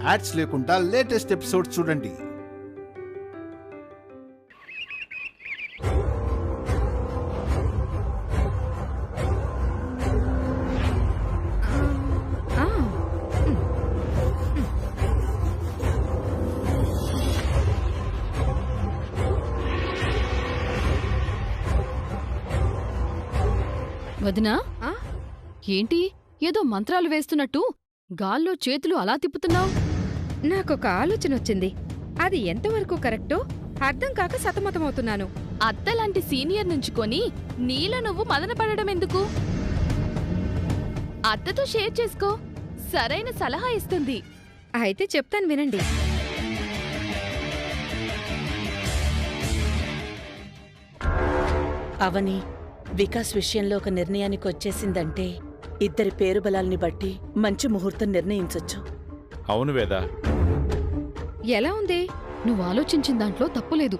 Ads లేకుండా latest episode చూడండి. వదినా, ఏంటి ఏదో మంత్రాలు వేస్తున్నట్టు గాల్లో చేతులు అలా తిప్పుతున్నావు? నాకొక ఆలోచన వచ్చింది. అది ఎంతవరకు కరెక్టో అర్థం కాక సతమతమవుతున్నాను. అత్తలాంటి సీనియర్ నుంచుకొని నీలో నువ్వు మదనపడడం ఎందుకు? అత్తతో షేర్ చేసుకో, సరైన సలహా ఇస్తుంది. అయితే చెప్తాను వినండి. అవని వికాస్ విషయంలో ఒక నిర్ణయానికి వచ్చేసిందంటే ఇద్దరి పేరు బలాల్ని బట్టి మంచి ముహూర్తం నిర్ణయించొచ్చు. అవును వేదా. ఎలా ఉంది? నువ్వు ఆలోచించిన దాంట్లో తప్పులేదు.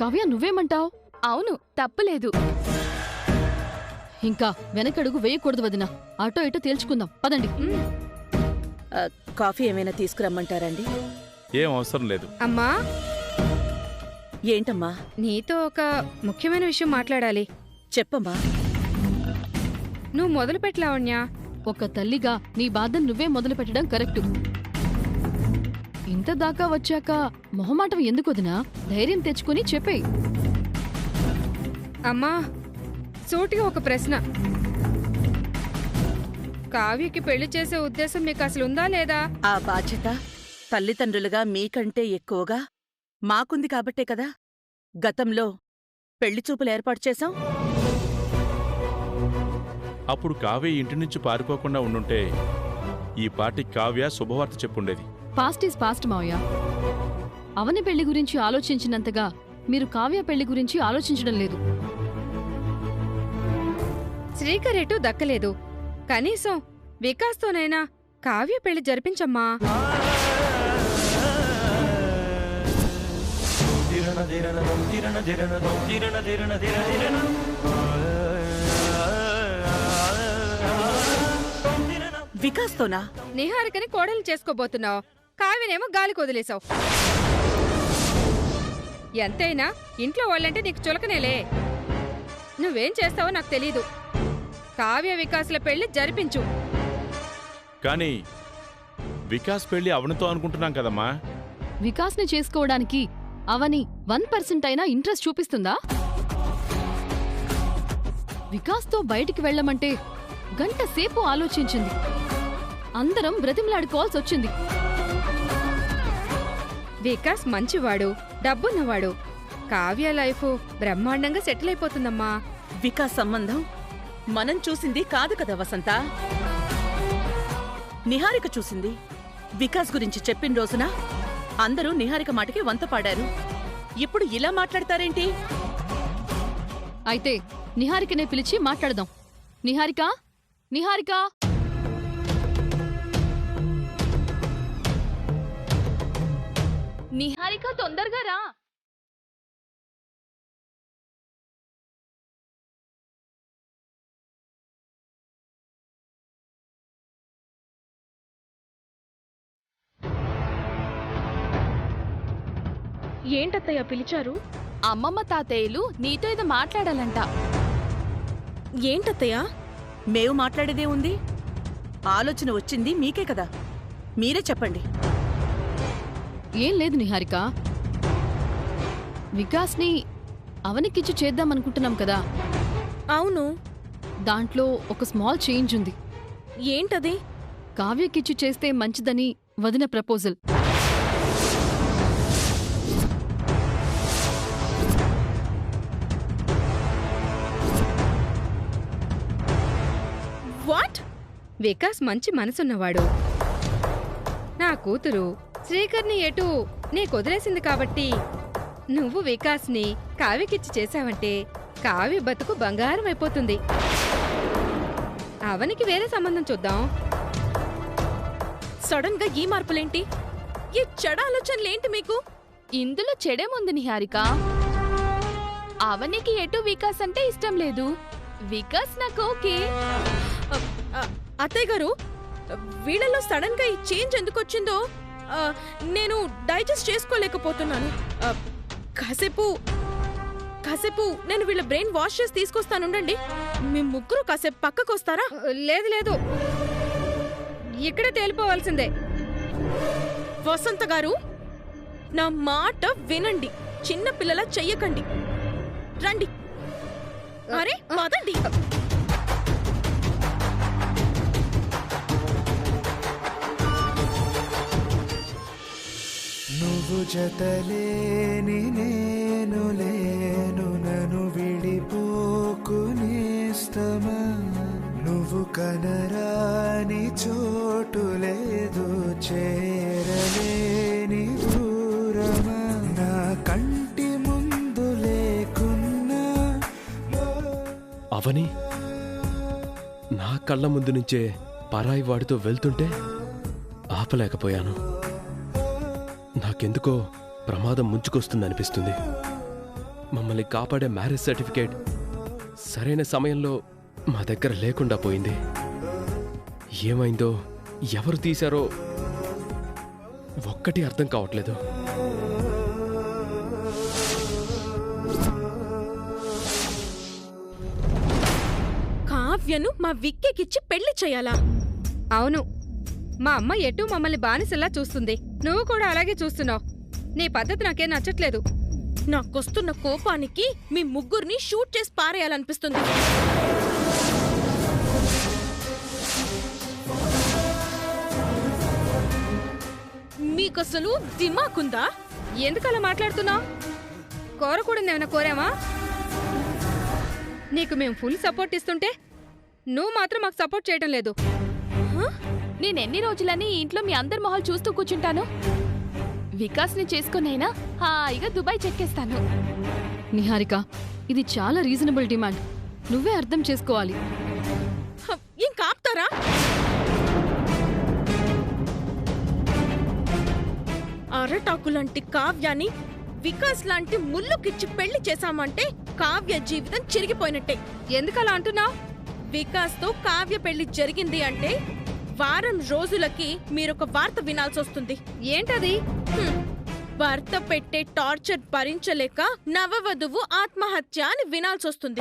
కావ్య, నువ్వేమంటావ్? అవును, తప్పులేదు. ఇంకా వెనకడుగు వేయకూడదు వదినా. అటో ఇటో తేల్చుకుందాం, పదండి. కాఫీ ఏమైనా తీసుకురమ్మంటారండి? ఏం అవసరం లేదు. అమ్మా, ఏంటమ్మా? నీతో ఒక ముఖ్యమైన విషయం మాట్లాడాలి. చెప్పమ్మా. నువ్వు మొదలు పెట్టలావణ్యా. ఒక తల్లిగా నీ బాధను నువ్వే మొదలు పెట్టడం కరెక్టు. ఇంత దాకా వచ్చాక మొహమాటం ఎందుకు వదినా? ధైర్యం తెచ్చుకుని చెప్పేయ్. అమ్మా, సూటిగా ఒక ప్రశ్న. కావ్యకి పెళ్లి చేసే ఉద్దేశం మీకు అసలు ఉందా లేదా? ఆ బాధ్యత తల్లిదండ్రులుగా మీకంటే ఎక్కువగా మాకుంది కాబట్టే కదా గతంలో పెళ్లిచూపులు ఏర్పాటు చేశాం. అప్పుడు కావ్య ఇంటి నుంచి పారిపోకుండా ఉండుంటే ఈ పాటి కావ్య శుభవార్త చెప్పుండేది. పాస్ట్ ఈజ్ పాస్ట్ మావయ్య. అవని పెళ్లి గురించి ఆలోచించినంతగా మీరు కావ్య పెళ్లి గురించి ఆలోచించడం లేదు. శ్రీకర్ ఎటూ దక్కలేదు. కనీసం వికాస్తోనైనా కావ్య పెళ్లి జరిపించమ్మా. వికాస్తోనా? నిహారికని కోడలు చేసుకోబోతున్నావు, కావ్యనేమో గాలికి వదిలేశావు. ఎంతైనా ఇంట్లో వాళ్ళంటే నీకు చులకనేలే. నువ్వేం చేస్తావో నాకు తెలీదు. కావ్య వికాసుల పెళ్లి జరిపించు. కానీ వికాస్ పెళ్లి అవనితో అనుకుంటున్నాం కదమ్మా. వికాస్ని చేసుకోవడానికి అవని 1% అయినా ఇంట్రెస్ట్ చూపిస్తుందా? వికాస్తో బయటికి వెళ్లమంటే గంట సేపు ఆలోచించింది. అందరం బ్రతిమలాడుకోవాల్సొచ్చింది. వికాస్ మంచివాడు, డబ్బున్నవాడు. కావ్య లైఫ్ బ్రహ్మాండంగా సెటిల్ అయిపోతుందమ్మా. వికాస్ సంబంధం మనం చూసింది కాదు కదా వసంత. నిహారిక చూసింది. వికాస్ గురించి చెప్పిన రోజున అందరూ నిహారిక మాటకి వంత పాడారు. ఇప్పుడు ఇలా మాట్లాడతారేంటి? అయితే నిహారికనే పిలిచి మాట్లాడదాం. నిహారిక, నిహారిక! నిహారిక, తొందరగా రా. ఏంటత్తయ్య పిలిచారు? అమ్మమ్మ తాతయ్యలు నీతో ఏదో మాట్లాడాలంట. ఏంటత్తయ్య? మేము మాట్లాడేదే ఉంది. ఆలోచన వచ్చింది మీకే కదా, మీరే చెప్పండి. ఏం లేదు నిహారిక, వికాస్ని అవనికిచ్చి చేద్దామనుకుంటున్నాం కదా. అవును. దాంట్లో ఒక స్మాల్ చేంజ్ ఉంది. ఏంటది? కావ్యకిచ్చి చేస్తే మంచిదని వదిన ప్రపోజల్. వాట్? వికాస్ మంచి మనసున్నవాడు. నా కూతురు శ్రీకర్ని ఎటూ నీకొదిలేసింది కాబట్టి నువ్వు వికాస్ని కావ్యకిచ్చి చేశావంటే కావ్య బతుకు బంగారం అయిపోతుంది. అవనికి వేరే సంబంధం చూద్దాం. సడన్ గా ఈ మార్పులేంటి? ఈ చెడ ఆలోచనలేంటి మీకు? ఇందులో చెడేముంది నిహారిక? అవనికి ఎటు వికాస్ అంటే ఇష్టం లేదు. వికాస్ నాకు ఓకే. అత్తయ్య గారు, వీళ్ళలో సడన్ గా ఈ చేంజ్ ఎందుకొచ్చిందో నేను డైజెస్ట్ చేసుకోలేకపోతున్నాను. కాసేపు నేను వీళ్ళ బ్రెయిన్ వాష్ చేసి తీసుకొస్తానుండండి. మీ ముగ్గురు కాసేపు పక్కకు వస్తారా? లేదు లేదు, ఇక్కడే తేలిపోవాల్సిందే. వసంత గారు, నా మాట వినండి. చిన్న పిల్లల చెయ్యకండి. రండి. అరే పదండి. నువ్వు జతలేని నేను లేను, నన్ను విడిపోకునేస్తమా. నువ్వు కనరాని చోటు లేదు, చేరలేని దూరమా. నా కంటి ముందు లేకున్నా అవని నా కళ్ళ ముందు నుంచే పరాయి వాడితో వెళ్తుంటే ఆపలేకపోయాను. నాకెందుకో ప్రమాదం ముంచుకొస్తుందనిపిస్తుంది. మమ్మల్ని కాపాడే మ్యారేజ్ సర్టిఫికేట్ సరైన సమయంలో మా దగ్గర లేకుండా పోయింది. ఏమైందో, ఎవరు తీశారో ఒక్కటి అర్థం కావట్లేదు. కావ్యను మా విక్కీకిచ్చి పెళ్లి చేయాలా? అవును, మా అమ్మ ఎటు మమ్మల్ని బానిసలా చూస్తుంది. నువ్వు కూడా అలాగే చూస్తున్నావు. నీ పద్ధతి నాకేం నచ్చట్లేదు. నాకొస్తున్న కోపానికి మీ ముగ్గురిని షూట్ చేసి పారేయాలనిపిస్తుంది. మీకసలు దిమాకుందా? ఎందుకలా మాట్లాడుతున్నావు? కోరకూడదు ఏమైనా కోరామా? నీకు మేము ఫుల్ సపోర్ట్ ఇస్తుంటే నువ్వు మాత్రం మాకు సపోర్ట్ చేయడం లేదు. నేనెన్ని రోజులని ఈ ఇంట్లో మీ అందరి మొహాలు చూస్తూ కూర్చుంటాను? వికాస్ని చేసుకునైనా హాయిగా దుబాయ్ చెక్కేస్తాను. నిహారిక, ఇది చాలా రీజనబుల్ డిమాండ్. నువ్వే అర్థం చేసుకోవాలి. ఏం కాపుతారా? అరటాకులాంటి కావ్యాన్ని వికాస్ లాంటి ముల్లుకిచ్చి పెళ్లి చేశామంటే కావ్య జీవితం చిరిగిపోయినట్టే. ఎందుకలా అంటున్నావు? వికాస్తో కావ్య పెళ్లి జరిగింది అంటే వారం రోజులకి మీరొక వార్త వినాల్సొస్తుంది. ఏంటది? భర్త పెట్టే టార్చర్ భరించలేక నవవధువు ఆత్మహత్య అని వినాల్సొస్తుంది.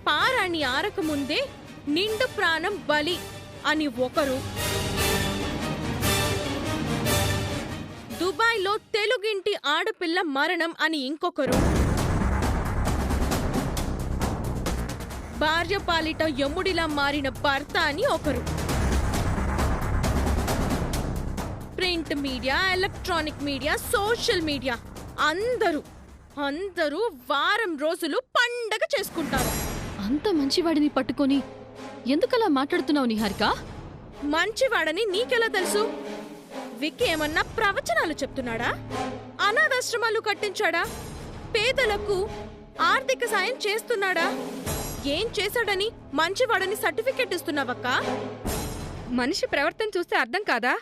పారాణి ఆరకముందే నిండు ప్రాణం బలి అని ఒకరు, దుబాయ్లో తెలుగింటి ఆడపిల్ల మరణం అని ఇంకొకరు, భార్య పాలిట యముడిలా మారిన భర్త అని ఒకరు. Print media, electronic media, social media అందరూ వారం రోజులు పండగ చేసుకుంటారు. అంత మంచివాడిని పట్టుకొని ఎందుకలా మాట్లాడుతున్నావు నిహారిక? మంచివాడని నీకెలా తెలుసు? విక్కీ ఏమన్నా ప్రవచనాలు చెప్తున్నాడా? అనాథాశ్రమాలు కట్టించాడా? పేదలకు ఆర్థిక సాయం చేస్తున్నాడా? ఏం చేశాడని మంచివాడని సర్టిఫికెట్ ఇస్తున్నావక్క? మనిషి ప్రవర్తన చూస్తే అర్థం కాదా?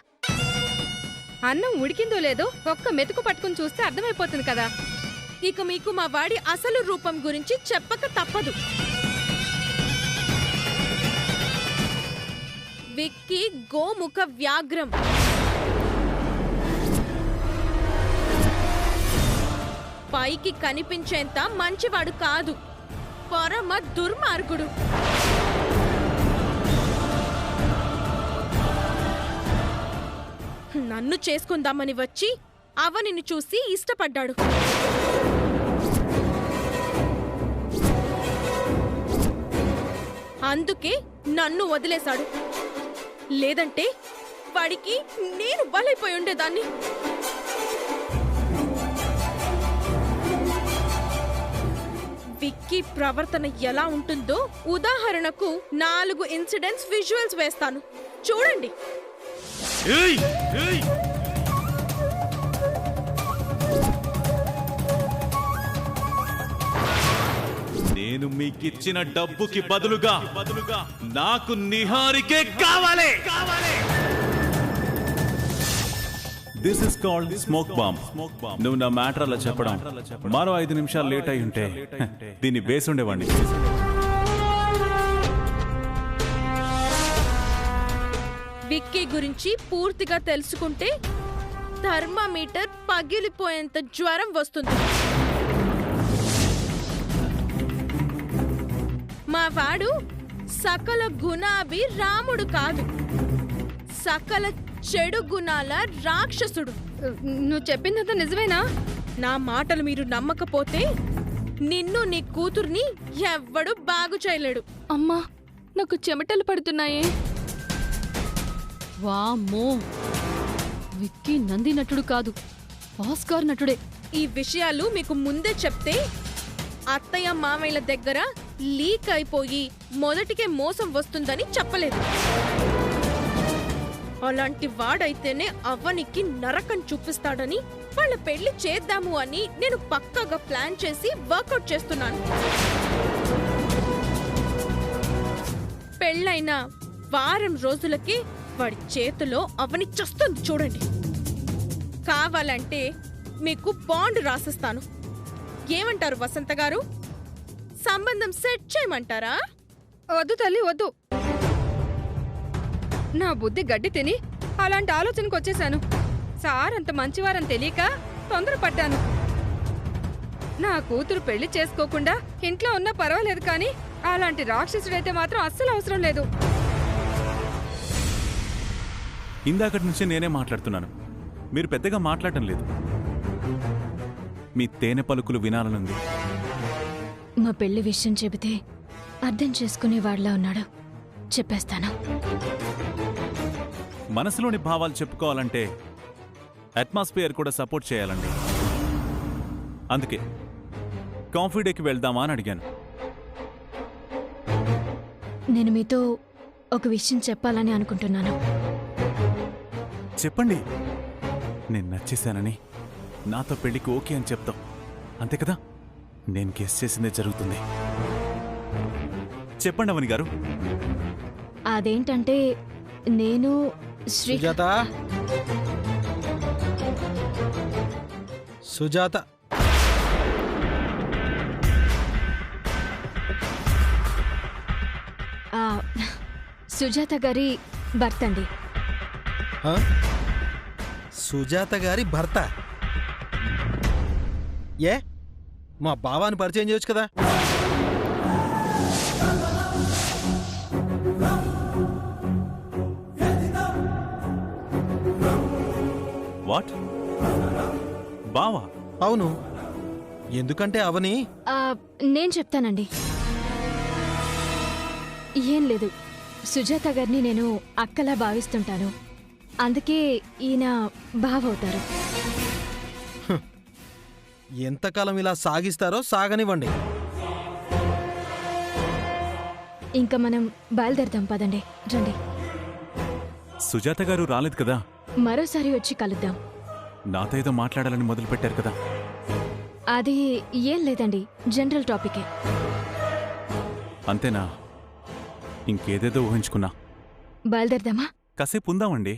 అన్నం ఉడికిందో లేదో ఒక్క మెతుకు పట్టుకుని చూస్తే అర్థమైపోతుంది కదా. ఇక మీకు మా వాడి అసలు రూపం గురించి చెప్పక తప్పదు. విక్కీ గోముఖ వ్యాఘ్రం. పైకి కనిపించేంత మంచివాడు కాదు, పరమ దుర్మార్గుడు. నన్ను చేసుకుందామని వచ్చి అవనిని చూసి ఇష్టపడ్డాడు. అందుకే నన్ను వదిలేశాడు. లేదంటే వాడికి నేను బలైపోయి ఉండేదాన్ని. విక్కీ ప్రవర్తన ఎలా ఉంటుందో ఉదాహరణకు 4 ఇన్సిడెంట్స్ విజువల్స్ వేస్తాను, చూడండి. నేను మీకిచ్చిన డబ్బుకి బదులుగా నాకు నిహారికే కావాలి. This is called smoke bomb. నువ్వు నా మ్యాటర్ అలా చెప్పడం మరో 5 నిమిషాలు లేట్ అయి ఉంటే దీన్ని వేసుండేవాడిని. విక్కీ గురించి పూర్తిగా తెలుసుకుంటే థర్మామీటర్ పగిలిపోయేంత జ్వరం వస్తుంది. మా వాడు సకల గుణాభి రాముడు కాదు, సకల చెడు గుణాల రాక్షసుడు. నువ్వు చెప్పిందంతా నిజమేనా? నా మాటలు మీరు నమ్మకపోతే నిన్ను నీ కూతుర్ని ఎవ్వడు బాగు చేయలేడు. అమ్మా, నాకు చెమటలు పడుతున్నాయే. వామ్మో, విక్కీ నంది నటుడు కాదు, ఆస్కార్ నటుడే. ఈ విషయాలు మీకు ముందే చెప్తే అత్తయ్య మామయ్యల దగ్గర లీక్ అయిపోయి మొదటికే మోసం వస్తుందని చెప్పలేదు. అలాంటి వాడైతేనే అవ్వనికి నరకం చూపిస్తాడని వాళ్ళ పెళ్లి చేద్దాము అని నేను పక్కాగా ప్లాన్ చేసి వర్కౌట్ చేస్తున్నాను. పెళ్ళైన వారం రోజులకి వాడి చేతిలో అవ్వని చస్తుంది చూడండి. కావాలంటే మీకు బాండ్ రాసిస్తాను. ఏమంటారు వసంత గారు? సంబంధం సెట్ చేయమంటారా? వద్దు తల్లి, వద్దు. నా బుద్ధి గడ్డి తిని అలాంటి ఆలోచనకు వచ్చేశాను. సార్ అంత మంచివారని తెలియక తొందరపడ్డాను. నా కూతురు పెళ్లి చేసుకోకుండా ఇంట్లో ఉన్నా పర్వాలేదు, కానీ అలాంటి రాక్షసుడైతే మాత్రం అస్సలు అవసరం లేదు. ఇందాకటి నుంచి నేనే మాట్లాడుతున్నాను, మీరు పెద్దగా మాట్లాడటం లేదు. మీ తేనె పలుకులు వినాలనుంది. మా పెళ్లి విషయం చెబితే అర్థం చేసుకునేవాడిలా ఉన్నాడు. చెప్పేస్తాను. మనసులోని భావాలు చెప్పుకోవాలంటే అట్మాస్ఫియర్ కూడా సపోర్ట్ చేయాలండి. అందుకే కాఫీ డేకి వెళ్దామా అని అడిగాను. నేను మీతో ఒక విషయం చెప్పాలని అనుకుంటున్నాను. చెప్పండి. నేను నచ్చేశానని, నాతో పెళ్లికి ఓకే అని చెప్తాం, అంతే కదా? నేను గెస్ చేసిందే జరుగుతుంది. చెప్పండి అవని గారు. అదేంటంటే నేను సుజాత, సుజాత, సుజాత గారి భర్త అండి. సుజాత గారి భర్త? ఏ, మా బావాని పరిచయం చేయొచ్చు కదా. వాట్? బావా? అవును. ఎందుకంటే అవని. నేను చెప్తానండి. ఏం లేదు, సుజాత గారిని నేను అక్కలా భావిస్తుంటాను. అందుకే ఈయన బావవుతారు. ఎంతకాలం ఇలా సాగిస్తారో సాగనివ్వండి. ఇంకా మనం బయలుదేరదాం పదండి. రండి. సుజాత గారు రాలేదు కదా? మరోసారి వచ్చి కలుద్దాం. నాతో ఏదో మాట్లాడాలని మొదలుపెట్టారు కదా? అది ఏం లేదండి, జనరల్ టాపికే. అంతేనా? ఇంకేదేదో ఊహించుకున్నా. బయలుదేరదామా? కాసేపు ఉందామండి.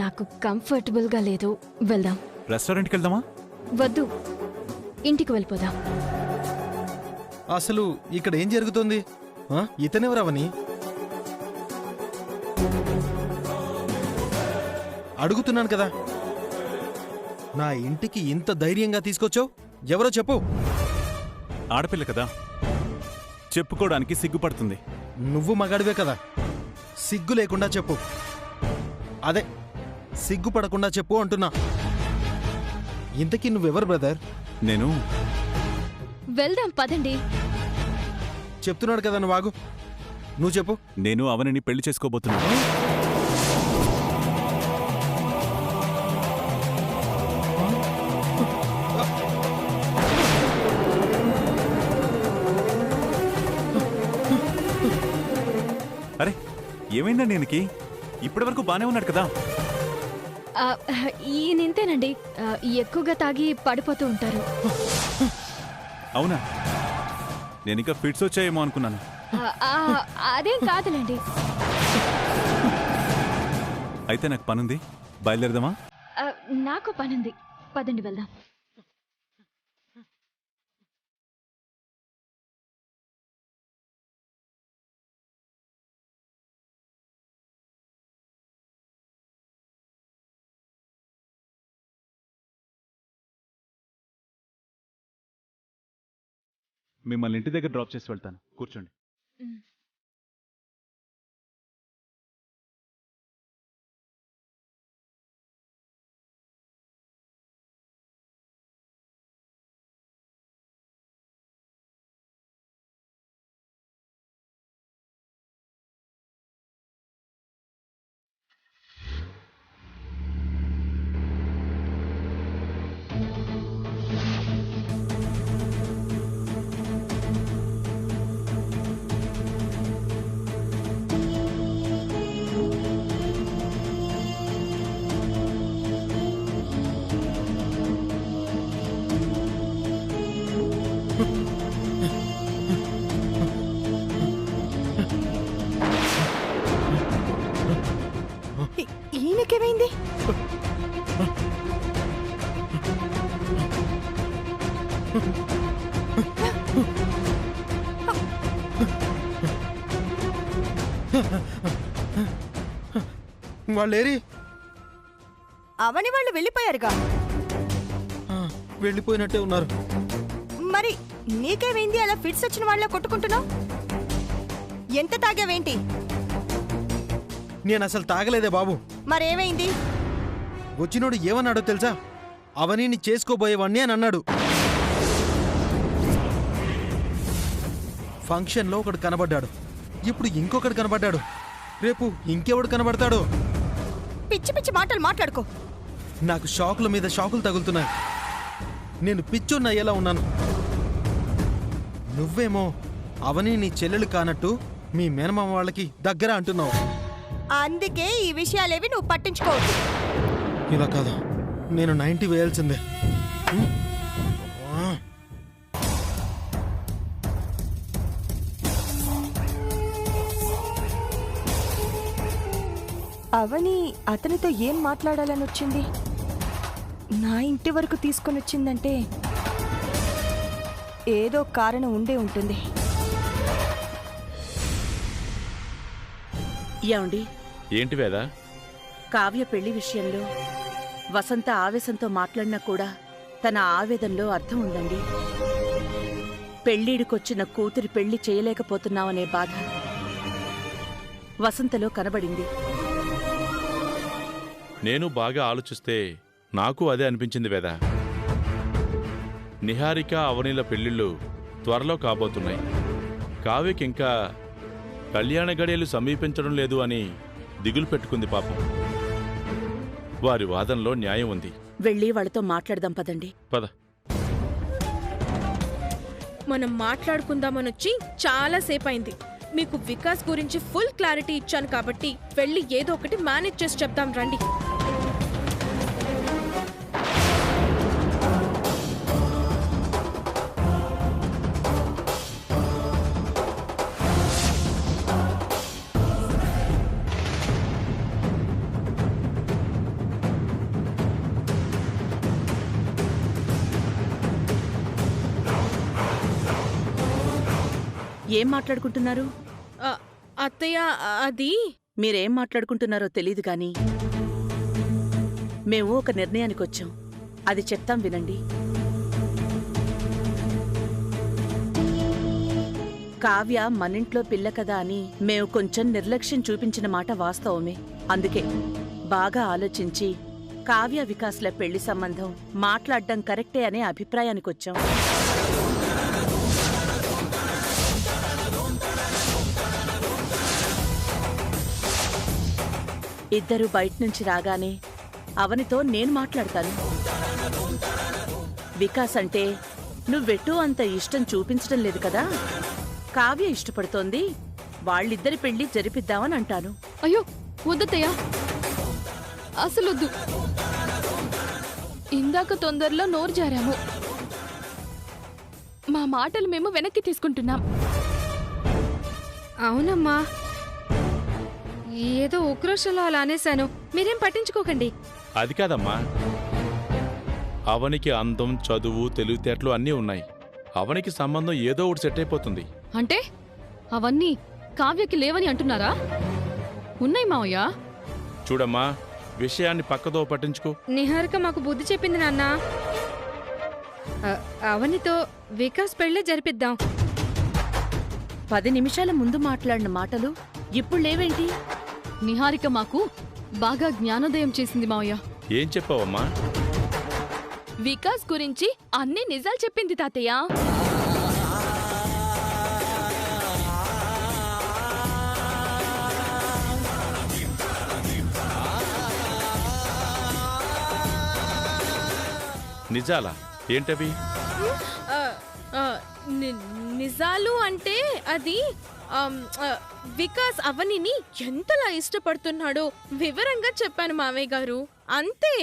నాకు కంఫర్టబుల్గా లేదు, వెళ్దాం. రెస్టారెంట్కి వెళ్దామా? వద్దు, ఇంటికి వెళ్ళిపోదాం. అసలు ఇక్కడ ఏం జరుగుతుంది? ఇతనెవరవని అడుగుతున్నాను కదా. నా ఇంటికి ఇంత ధైర్యంగా తీసుకొచ్చావు, ఎవరో చెప్పు. ఆడపిల్ల కదా, చెప్పుకోవడానికి సిగ్గుపడుతుంది. నువ్వు మగాడివే కదా, సిగ్గు లేకుండా చెప్పు. అదే, సిగ్గుపడకుండా చెప్పు అంటున్నా. ఇంతకీ నువ్వెవరు బ్రదర్? నేను వెళ్దాం పదండి. చెప్తున్నాడు కదా, నువ్వు ఆగు. నువ్వు చెప్పు. నేను అవనిని పెళ్లి చేసుకోబోతున్నా. అరే, ఏమైందండి ఈయనకి? ఇప్పటి వరకు బానే ఉన్నాడు కదా? ఈయన ఇంతేనండి, ఎక్కువగా తాగి పడిపోతూ ఉంటారు. అవునా? నేను ఇంకా ఫిట్స్ వచ్చాయేమో అనుకున్నాను. అదేం కాదులేండి. అయితే నాకు పనుంది, బయలుదేరదామా? నాకు పనుంది, పదండి వెళ్దాం. మిమ్మల్ని ఇంటి దగ్గర డ్రాప్ చేసి వెళ్తాను, కూర్చోండి. ఈయనకేమైంది? వాళ్ళేరి? అవని వాళ్ళు వెళ్ళిపోయారుగా. వెళ్ళిపోయినట్టే ఉన్నారు. మరి నీకేమైంది అలా ఫిట్స్ వచ్చిన వాళ్ళ కొట్టుకుంటున్నావు? ఎంత తాగావేంటి? నేను అసలు తాగలేదే బాబు. మరేమైంది? వచ్చినోడు ఏమన్నాడో తెలుసా? అవనీని చేసుకోబోయేవాణ్ణి అని అన్నాడు. ఫంక్షన్లో ఒకడు కనబడ్డాడు, ఇప్పుడు ఇంకొకడు కనబడ్డాడు, రేపు ఇంకెవడు కనబడతాడు? పిచ్చి పిచ్చి మాటలు మాట్లాడుకో. నాకు షాకుల మీద షాకులు తగులుతున్నాయి. నేను పిచ్చోన్న ఎలా ఉన్నాను. నువ్వేమో అవని నీ చెల్లెలు కానట్టు మీ మేనమామ వాళ్ళకి దగ్గర అంటున్నావు. అందుకే ఈ విషయాలేవి నువ్వు పట్టించుకోవద్దు. ఇలా కాదా, నేను 90 వేయాల్సిందే. అవని అతనితో ఏం మాట్లాడాలని వచ్చింది? నా ఇంటి వరకు తీసుకొని వచ్చిందంటే ఏదో కారణం ఉండే ఉంటుంది. ఏమండి? ఏంటి వేదా? కావ్య పెళ్లి విషయంలో వసంత ఆవేశంతో మాట్లాడినా కూడా తన ఆవేదనలో అర్థం ఉందండి. పెళ్ళిడికొచ్చిన కూతురి పెళ్లి చేయలేకపోతున్నావనే బాధ వసంతలో కనబడింది. నేను బాగా ఆలోచిస్తే నాకు అదే అనిపించింది వేదా. నిహారిక అవనీల పెళ్లిళ్ళు త్వరలో కాబోతున్నాయి. కావ్యకింకా కళ్యాణ గడియలు సమీపించడం లేదు అని దిగులు పెట్టుకుంది పాపం. వారి వాదనలో న్యాయం ఉంది. వెళ్ళి వాళ్ళతో మాట్లాడదాం పదండి. పద. మనం మాట్లాడుకుందామనొచ్చి చాలా సేపు అయింది. మీకు వికాస్ గురించి ఫుల్ క్లారిటీ ఇచ్చాను కాబట్టి వెళ్ళి ఏదో ఒకటి మేనేజ్ చేసి చెప్దాం రండి. ఏం మాట్లాడుకుంటున్నారు? అత్తయ్య, అది మీరేం మాట్లాడుకుంటున్నారో తెలీదు గాని మేము ఒక నిర్ణయానికొచ్చాం. అది చెప్తాం వినండి. కావ్య మనింట్లో పిల్ల కదా అని మేము కొంచెం నిర్లక్ష్యం చూపించిన మాట వాస్తవమే. అందుకే బాగా ఆలోచించి కావ్య వికాస్ల పెళ్లి సంబంధం మాట్లాడడం కరెక్టే అనే అభిప్రాయానికొచ్చాం. ఇద్దరు బయటనుంచి రాగానే అవనితో నేను మాట్లాడతాను. వికాస్ అంటే నువ్వెటూ అంత ఇష్టం చూపించడం లేదు కదా, కావ్య ఇష్టపడుతోంది, వాళ్ళిద్దరి పెళ్లి జరిపిద్దామని అంటాను. అయ్యో వద్దయ్యా, అసలొద్దు. ఇందాక తొందరలో నోరు జారాము. మా మాటలు మేము వెనక్కి తీసుకుంటున్నాం. అవునమ్మా, ఏదో ఉక్రోషంలో అలా అనేశాను, మీరేం పట్టించుకోకండి. అది కాదమ్మా, అవనికి అందం, చదువు, తెలివితేటలు అన్నీ ఉన్నాయి. అవనికి సంబంధం ఏదో ఒకటి సెట్ అయిపోతుంది. అంటే అవన్నీ కావ్యకి లేవని అంటున్నారా? ఉన్నాయి మావయ్య. చూడమ్మా, విషయాన్ని పక్కదో పట్టించుకో. నిహారిక మాకు బుద్ధి చెప్పింది నాన్న. అవనితో వికాస్ పెళ్ళే జరిపిద్దాం. 10 నిమిషాల ముందు మాట్లాడిన మాటలు ఇప్పుడు లేవేంటి? నిహారిక మాకు బాగా జ్ఞానోదయం చేసింది మావయ్య. ఏం చెప్పావమ్మా? వికాస్ గురించి అన్ని నిజాలు చెప్పింది తాతయ్య. నిజాలా? ఏంటవి? నిజాలు అంటే అది వికాస్ అవనిని ఎంతలా ఇష్టపడుతున్నాడో వివరంగా చెప్పాను మావయ్య గారు, అంతే.